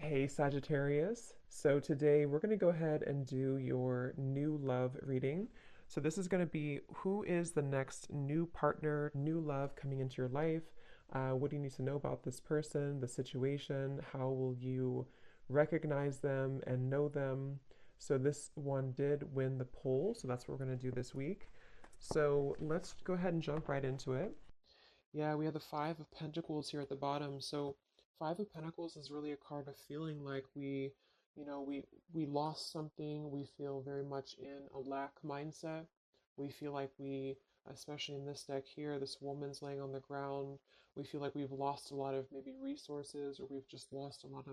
Hey Sagittarius. So today we're going to go ahead and do your new love reading. So this is going to be who is the next new partner, new love coming into your life? What do you need to know about this person, the situation? How will you recognize them and know them? So this one did win the poll, so that's what we're going to do this week. So let's go ahead and jump right into it. Yeah, we have the Five of Pentacles here at the bottom. So Five of Pentacles is really a card of feeling like we lost something. We feel very much in a lack mindset. We feel like especially in this deck here, this woman's laying on the ground. We feel like we've lost a lot of maybe resources, or we've just lost a lot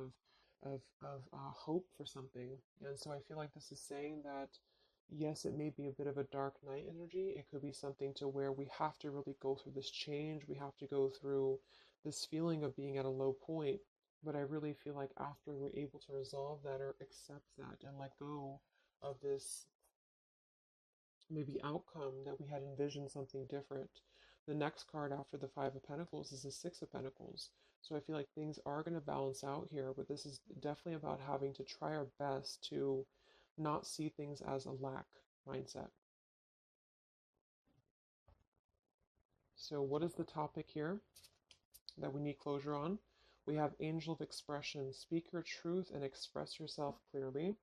of hope for something. And so I feel like this is saying that yes, it may be a bit of a dark night energy. It could be something to where we have to really go through this change. We have to go through this feeling of being at a low point. But I really feel like after we're able to resolve that or accept that and let go of this maybe outcome that we had envisioned something different. The next card after the Five of Pentacles is the Six of Pentacles. So I feel like things are going to balance out here, but this is definitely about having to try our best to not see things as a lack mindset. So, what is the topic here that we need closure on? We have Angel of Expression. Speak your truth and express yourself clearly.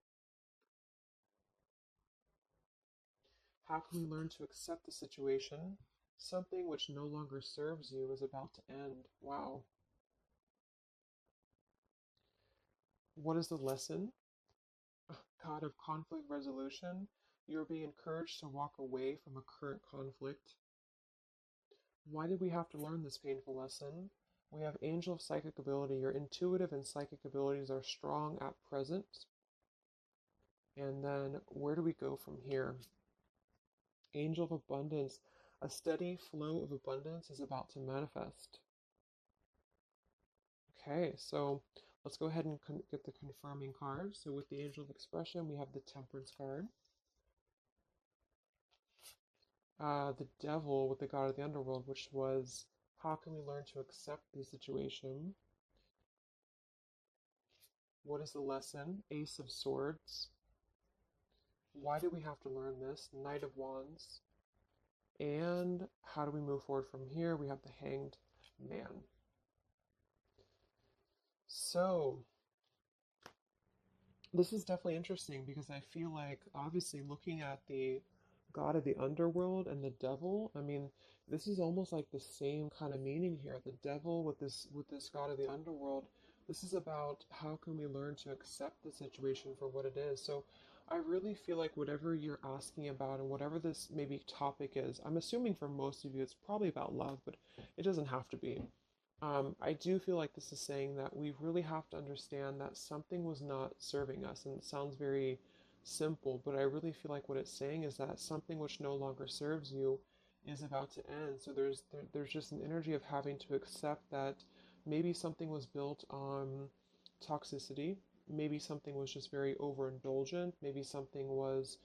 How can we learn to accept the situation? Something which no longer serves you is about to end. Wow. What is the lesson? God of conflict resolution. You're being encouraged to walk away from a current conflict. Why did we have to learn this painful lesson? We have Angel of Psychic Ability. Your intuitive and psychic abilities are strong at present. And then where do we go from here? Angel of Abundance. A steady flow of abundance is about to manifest. Okay, so let's go ahead and get the confirming card. So with the Angel of Expression, we have the Temperance card. The Devil with the God of the Underworld, which was how can we learn to accept the situation? What is the lesson? Ace of Swords. Why do we have to learn this? Knight of Wands. And how do we move forward from here? We have the Hanged Man. So, this is definitely interesting because I feel like, obviously, looking at the God of the Underworld and the Devil, I mean, this is almost like the same kind of meaning here. The Devil with this God of the Underworld, this is about how can we learn to accept the situation for what it is. So, I really feel like whatever you're asking about and whatever this maybe topic is, I'm assuming for most of you it's probably about love, but it doesn't have to be. I do feel like this is saying that we really have to understand that something was not serving us. And it sounds very simple, but I really feel like what it's saying is that something which no longer serves you is about to end. So there's just an energy of having to accept that maybe something was built on toxicity. Maybe something was just very overindulgent. Maybe something was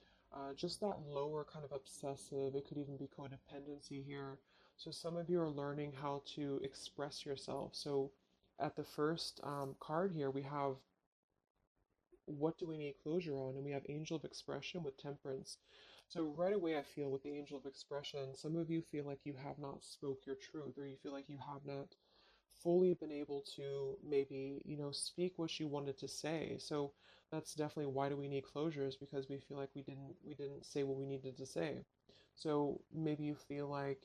just that lower kind of obsessive. It could even be codependency here. So some of you are learning how to express yourself. So at the first card here, we have what do we need closure on? And we have Angel of Expression with Temperance. So right away, I feel with the Angel of Expression, some of you feel like you have not spoke your truth, or you feel like you have not fully been able to maybe, speak what you wanted to say. So that's definitely why do we need closures, because we feel like we didn't say what we needed to say. So maybe you feel like,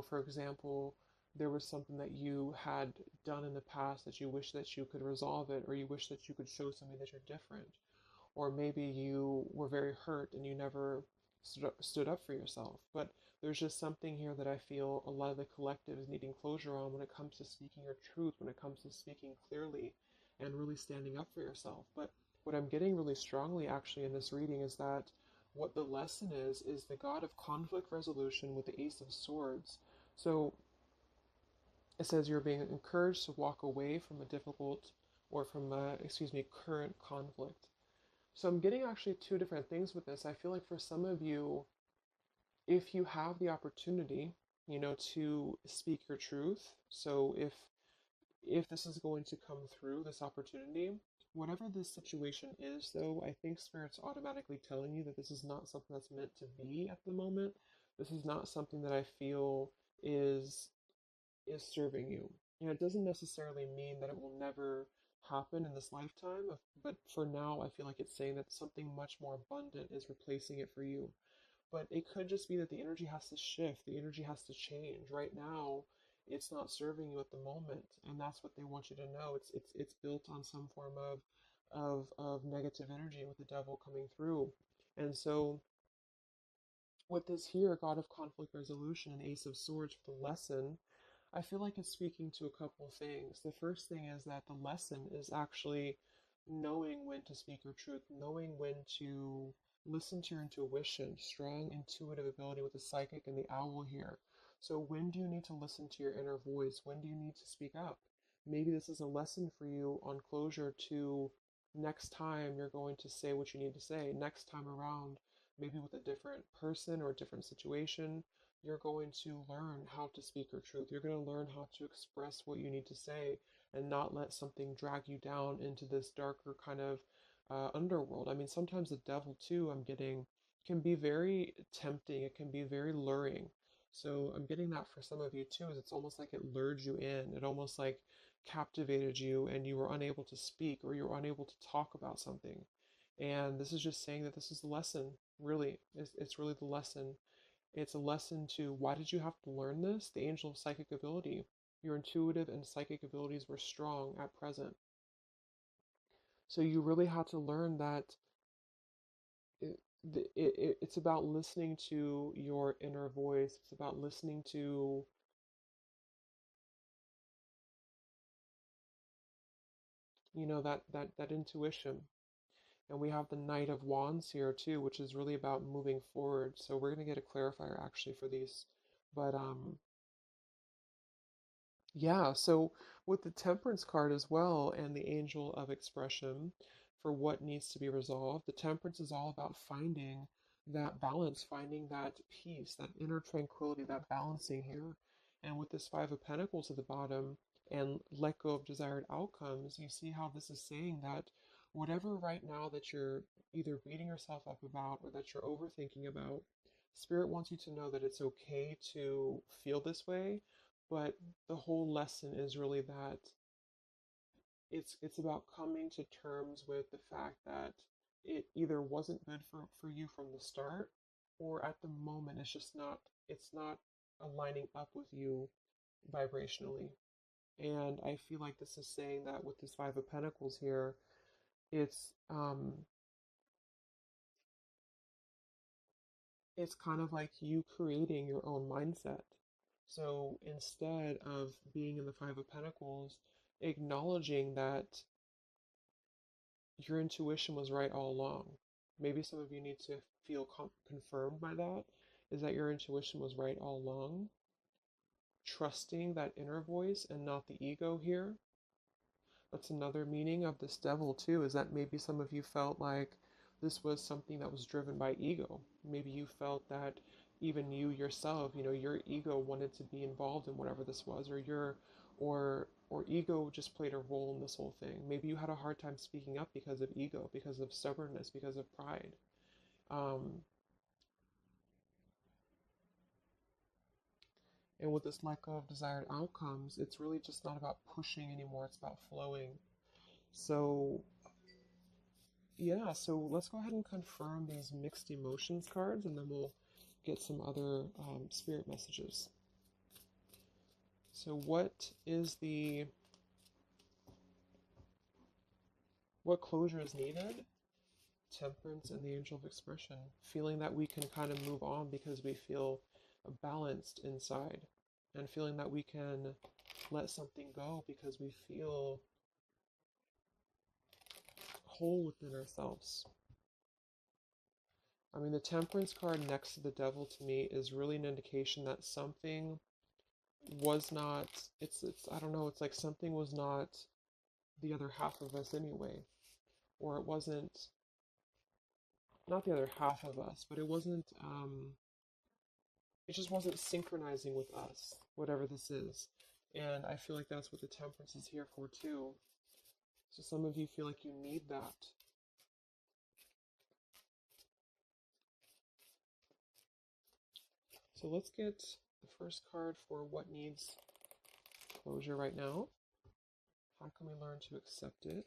for example, there was something that you had done in the past that you wish that you could resolve it, or you wish that you could show somebody that you're different. Or maybe you were very hurt and you never stood up for yourself. But there's just something here that I feel a lot of the collective is needing closure on when it comes to speaking your truth, when it comes to speaking clearly and really standing up for yourself. But what I'm getting really strongly actually in this reading is that what the lesson is the God of conflict resolution with the Ace of Swords. So it says you're being encouraged to walk away from a difficult or from current conflict. So I'm getting actually two different things with this. I feel like for some of you, if you have the opportunity, to speak your truth. So if this is going to come through, this opportunity, whatever this situation is, though, I think Spirit's automatically telling you that this is not something that's meant to be at the moment. This is not something that I feel is serving you. And it doesn't necessarily mean that it will never happen in this lifetime, but for now, I feel like it's saying that something much more abundant is replacing it for you. But it could just be that the energy has to shift, the energy has to change. Right now, it's not serving you at the moment, and that's what they want you to know. It's built on some form of negative energy with the devil coming through. And so with this here, God of Conflict Resolution and Ace of Swords for the lesson, I feel like it's speaking to a couple of things. The first thing is that the lesson is actually knowing when to speak your truth, knowing when to listen to your intuition, strong intuitive ability with the psychic and the owl here. So, when do you need to listen to your inner voice? When do you need to speak up? Maybe this is a lesson for you on closure to next time you're going to say what you need to say. Next time around, maybe with a different person or a different situation, you're going to learn how to speak your truth. You're going to learn how to express what you need to say and not let something drag you down into this darker kind of underworld. I mean, sometimes the devil, too, I'm getting, can be very tempting. It can be very luring. So I'm getting that for some of you, too, is it's almost like it lured you in. It almost like captivated you and you were unable to speak or you were unable to talk about something. And this is just saying that this is the lesson, really. It's really the lesson. It's a lesson to why did you have to learn this? The angel of psychic ability. Your intuitive and psychic abilities were strong at present. So you really had to learn that it, it's about listening to your inner voice. It's about listening to, that intuition. And we have the Knight of Wands here too, which is really about moving forward. So we're going to get a clarifier actually for these. But yeah, so with the Temperance card as well and the Angel of Expression for what needs to be resolved, the Temperance is all about finding that balance, finding that peace, that inner tranquility, that balancing here. And with this Five of Pentacles at the bottom and let go of desired outcomes, you see how this is saying that whatever right now that you're either beating yourself up about or that you're overthinking about, Spirit wants you to know that it's okay to feel this way, but the whole lesson is really that it's about coming to terms with the fact that it either wasn't good for you from the start, or at the moment it's not aligning up with you vibrationally. And I feel like this is saying that with this Five of Pentacles here, it's it's kind of like you creating your own mindset. So instead of being in the Five of Pentacles, acknowledging that your intuition was right all along. Maybe some of you need to feel confirmed by that, is that your intuition was right all along. Trusting that inner voice and not the ego here. That's another meaning of this devil too, is that maybe some of you felt like this was something that was driven by ego. Maybe you felt that even you yourself, your ego wanted to be involved in whatever this was, or or ego just played a role in this whole thing. Maybe you had a hard time speaking up because of ego, because of stubbornness, because of pride. Um, and with this lack of desired outcomes, it's really just not about pushing anymore, it's about flowing. So yeah, so let's go ahead and confirm these mixed emotions cards and then we'll get some other spirit messages. So what closure is needed? Temperance and the Angel of Expression. Feeling that we can kind of move on because we feel balanced inside. And feeling that we can let something go because we feel whole within ourselves. I mean, the Temperance card next to the Devil to me is really an indication that something was not, it's I don't know, it's like something was not the other half of us anyway. Or it wasn't, not the other half of us, but it just wasn't synchronizing with us, whatever this is. And I feel like that's what the temperance is here for too. So some of you feel like you need that. So let's get the first card for what needs closure right now. How can we learn to accept it?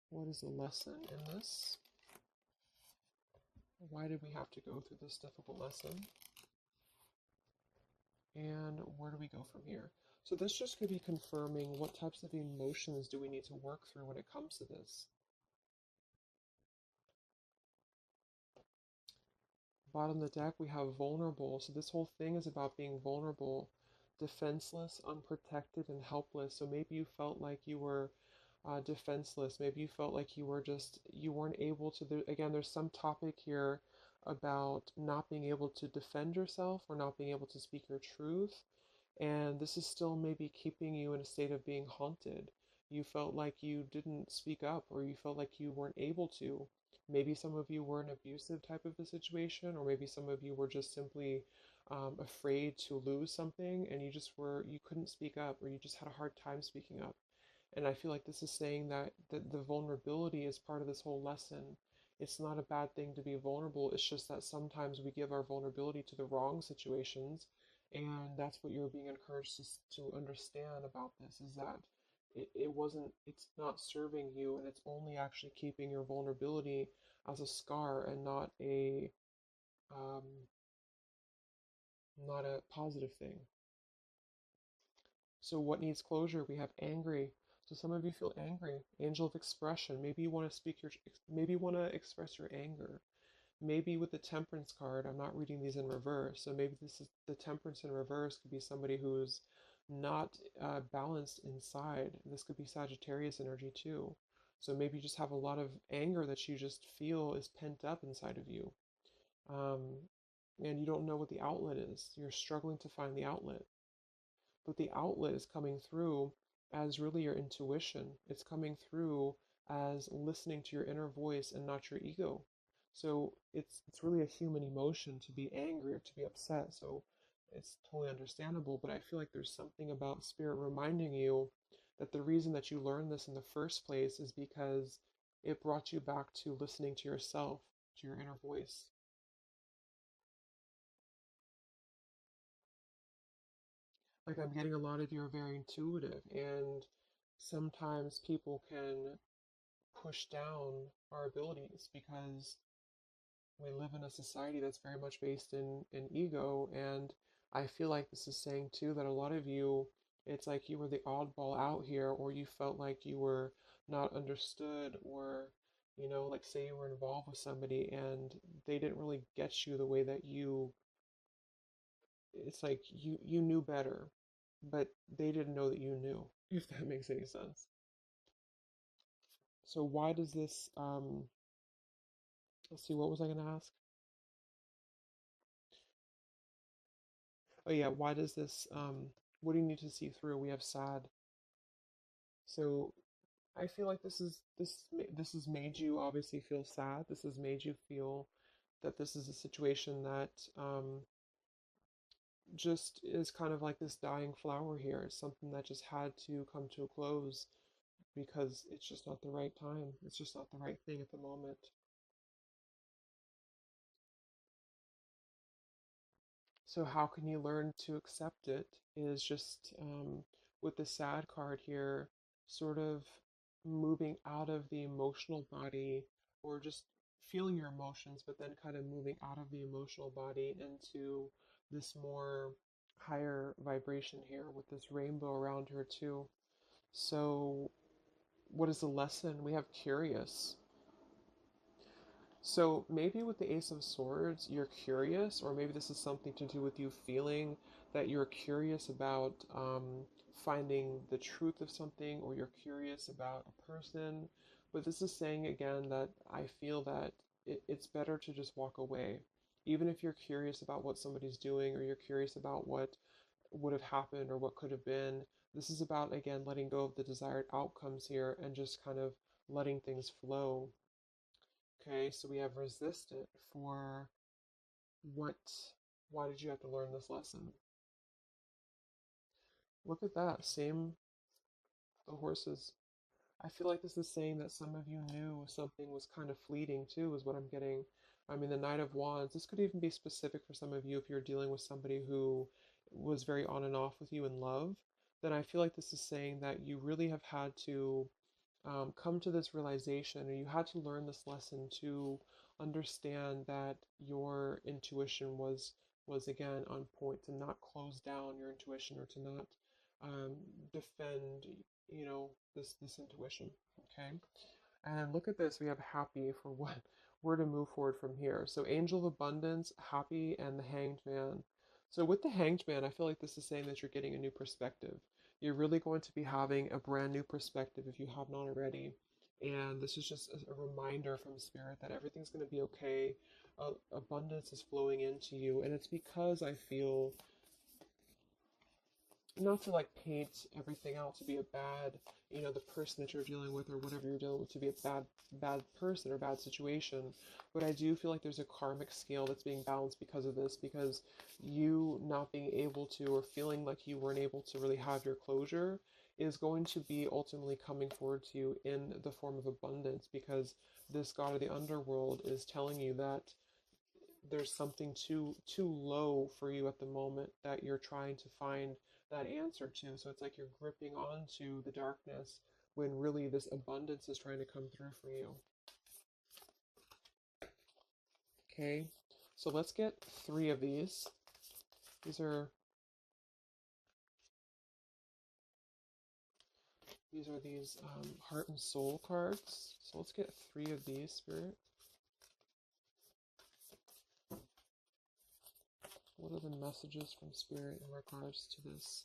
What is the lesson in this? Why did we have to go through this difficult lesson? And where do we go from here? So this just could be confirming what types of emotions do we need to work through when it comes to this. Bottom of the deck, we have vulnerable. So this whole thing is about being vulnerable, defenseless, unprotected, and helpless. So maybe you felt like you were defenseless. Maybe you felt like you weren't able to. Again, there's some topic here about not being able to defend yourself or not being able to speak your truth. And this is still maybe keeping you in a state of being haunted. You felt like you didn't speak up or you felt like you weren't able to. Maybe some of you were an abusive type of a situation, or maybe some of you were just simply afraid to lose something and you couldn't speak up or you just had a hard time speaking up. And I feel like this is saying that the vulnerability is part of this whole lesson. It's not a bad thing to be vulnerable. It's just that sometimes we give our vulnerability to the wrong situations. And that's what you're being encouraged to understand about this is that it's not serving you and it's only actually keeping your vulnerability as a scar and um, not a positive thing. So what needs closure? We have angry. So some of you feel angry. Angel of expression. Maybe you want to maybe you want to express your anger. Maybe with the temperance card, I'm not reading these in reverse. So maybe this is the temperance in reverse could be somebody who's not balanced inside. This could be Sagittarius energy too. So maybe you just have a lot of anger that you just feel is pent up inside of you. Um, and you don't know what the outlet is. You're struggling to find the outlet. But the outlet is coming through as really your intuition. It's coming through as listening to your inner voice and not your ego. So it's really a human emotion to be angry or to be upset. So it's totally understandable, but I feel like there's something about spirit reminding you that the reason that you learned this in the first place is because it brought you back to listening to yourself, to your inner voice. Like I'm getting a lot of you are very intuitive, and sometimes people can push down our abilities because we live in a society that's very much based in ego. And I feel like this is saying too that a lot of you, it's like you were the oddball out here, or you felt like you were not understood, or like say you were involved with somebody and they didn't really get you the way that it's like you knew better, but they didn't know that you knew, if that makes any sense. So why does this let's see, what was I going to ask? Oh yeah, why does this what do you need to see through? We have sad. So I feel like this has made you obviously feel sad. This has made you feel that this is a situation that just is kind of like this dying flower here. It's something that just had to come to a close because it's just not the right time. It's just not the right thing at the moment. So how can you learn to accept it is just with the sad card here, sort of moving out of the emotional body or just feeling your emotions, but then kind of moving out of the emotional body into this more higher vibration here with this rainbow around her too. So what is the lesson? We have curious. So maybe with the Ace of Swords, you're curious, or maybe this is something to do with you feeling that you're curious about finding the truth of something, or you're curious about a person. But this is saying again that I feel that it's better to just walk away. Even if you're curious about what somebody's doing, or you're curious about what would have happened or what could have been, this is about, again, letting go of the desired outcomes here and just kind of letting things flow. Okay, so we have resistant for what Why did you have to learn this lesson? Look at that. Same, the horses. I feel like this is saying that some of you knew something was kind of fleeting too, is what I'm getting. I mean, the Knight of Wands, this could even be specific for some of you if you're dealing with somebody who was very on and off with you in love. Then I feel like this is saying that you really have had to come to this realization, or you had to learn this lesson to understand that your intuition was again on point, to not close down your intuition or to not um, defend, this intuition. Okay, and look at this. We have happy for what we're to move forward from here. So angel of abundance, happy, and the hanged man. So with the hanged man, I feel like this is saying that you're getting a new perspective. You're really going to be having a brand new perspective if you have not already. And this is just a reminder from spirit that everything's going to be okay. Abundance is flowing into you. And it's because I feel, not to like paint everything out to be a bad, the person that you're dealing with or whatever you're dealing with to be a bad person or bad situation, but I do feel like there's a karmic scale that's being balanced because of this, because you not being able to, or feeling like you weren't able to really have your closure, is going to be ultimately coming forward to you in the form of abundance, because this god of the underworld is telling you that there's something too low for you at the moment that you're trying to find that answer to. So it's like you're gripping onto the darkness when really this abundance is trying to come through for you. Okay, so let's get 3 of these. These are these heart and soul cards. So let's get 3 of these, Spirit. What are the messages from Spirit in regards to this?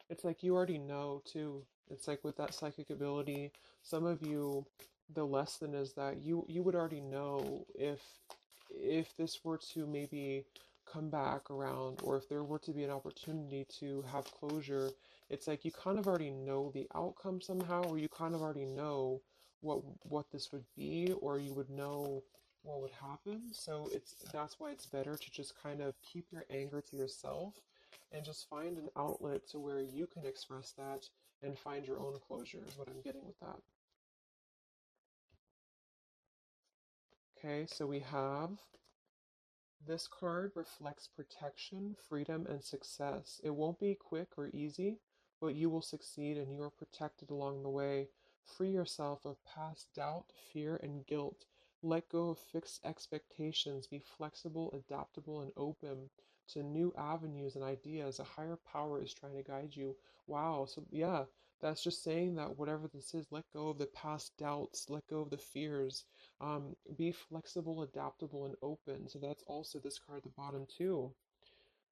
It's like you already know too. It's like with that psychic ability, some of you, the lesson is that you would already know if this were to maybe come back around, or if there were to be an opportunity to have closure. It's like you kind of already know the outcome somehow, or you kind of already know what this would be, or you would know what would happen. So that's why it's better to just kind of keep your anger to yourself and just find an outlet to where you can express that and find your own closure, is what I'm getting with that. Okay, so we have, this card reflects protection, freedom, and success. It won't be quick or easy, but you will succeed and you are protected along the way. Free yourself of past doubt, fear, and guilt. Let go of fixed expectations. Be flexible, adaptable, and open to new avenues and ideas. A higher power is trying to guide you. Wow. So, yeah, that's just saying that whatever this is, let go of the past doubts, let go of the fears, be flexible, adaptable, and open. So that's also this card at the bottom too.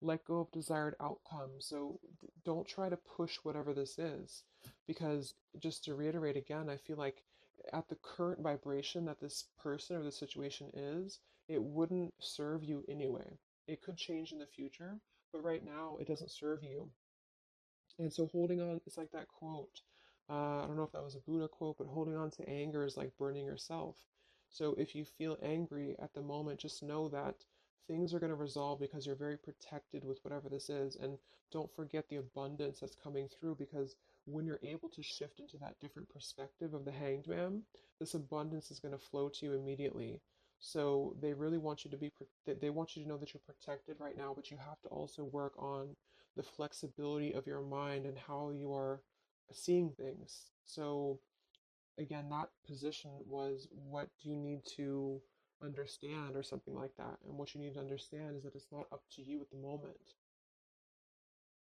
Let go of desired outcomes. So don't try to push whatever this is, because just to reiterate again, I feel like at the current vibration that this person or the situation is, it wouldn't serve you anyway. It could change in the future, but right now it doesn't serve you. And so holding on, it's like that quote. I don't know if that was a Buddha quote, but holding on to anger is like burning yourself. So if you feel angry at the moment, just know that things are going to resolve because you're very protected with whatever this is. And don't forget the abundance that's coming through, because when you're able to shift into that different perspective of the hanged man, this abundance is going to flow to you immediately. So they really want you to they want you to know that you're protected right now, but you have to also work on the flexibility of your mind and how you are seeing things. So, again, that position was, what do you need to understand, or something like that. And what you need to understand is that it's not up to you at the moment.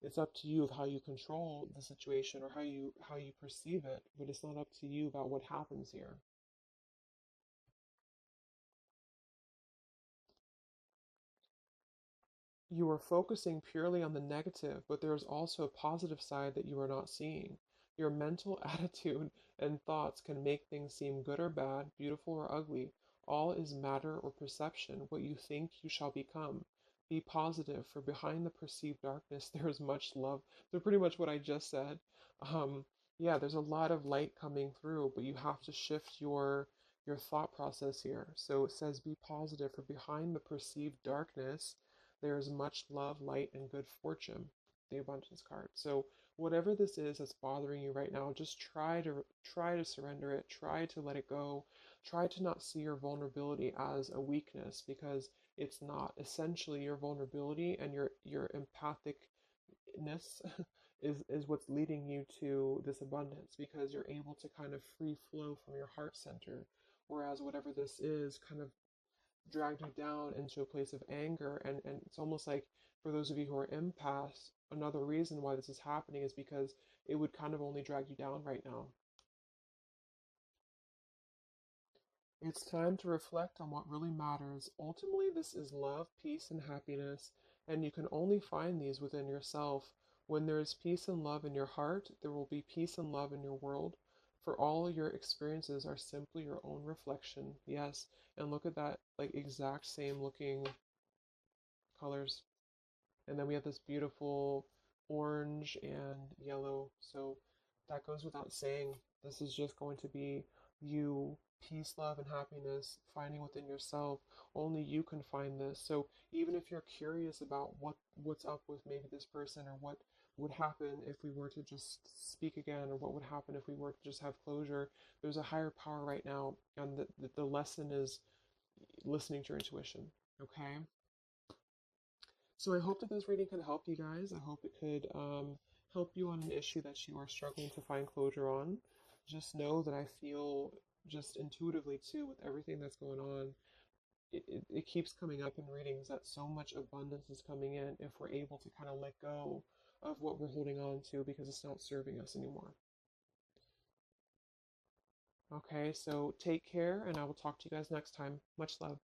It's up to you of how you control the situation, or how you perceive it, but it's not up to you about what happens here. You are focusing purely on the negative, but there is also a positive side that you are not seeing. Your mental attitude and thoughts can make things seem good or bad, beautiful or ugly. All is matter or perception. What you think, you shall become. Be positive, for behind the perceived darkness there is much love. So pretty much what I just said. Um, yeah, there's a lot of light coming through, but you have to shift your thought process here. So it says, be positive, for behind the perceived darkness there is much love, light, and good fortune. The abundance card. So whatever this is that's bothering you right now, just try to surrender it, try to let it go, try to not see your vulnerability as a weakness, because it's not. Essentially, your vulnerability and your empathicness is what's leading you to this abundance, because you're able to kind of free flow from your heart center, whereas whatever this is kind of dragged you down into a place of anger. And it's almost like, for those of you who are empaths, another reason why this is happening is because it would kind of only drag you down right now. It's time to reflect on what really matters. Ultimately, this is love, peace, and happiness, and you can only find these within yourself. When there is peace and love in your heart, there will be peace and love in your world. For all your experiences are simply your own reflection. Yes, and look at that, like exact same looking colors. And then we have this beautiful orange and yellow. So that goes without saying. This is just going to be you, peace, love, and happiness, finding within yourself. Only you can find this. So even if you're curious about what's up with maybe this person, or what would happen if we were to just speak again, or what would happen if we were to just have closure, there's a higher power right now, and the lesson is listening to your intuition. Okay. So I hope that this reading could help you guys. I hope it could help you on an issue that you are struggling to find closure on. Just know that I feel, just intuitively too, with everything that's going on, it keeps coming up in readings that so much abundance is coming in if we're able to kind of let go of what we're holding on to, because it's not serving us anymore. Okay, so take care, and I will talk to you guys next time. Much love.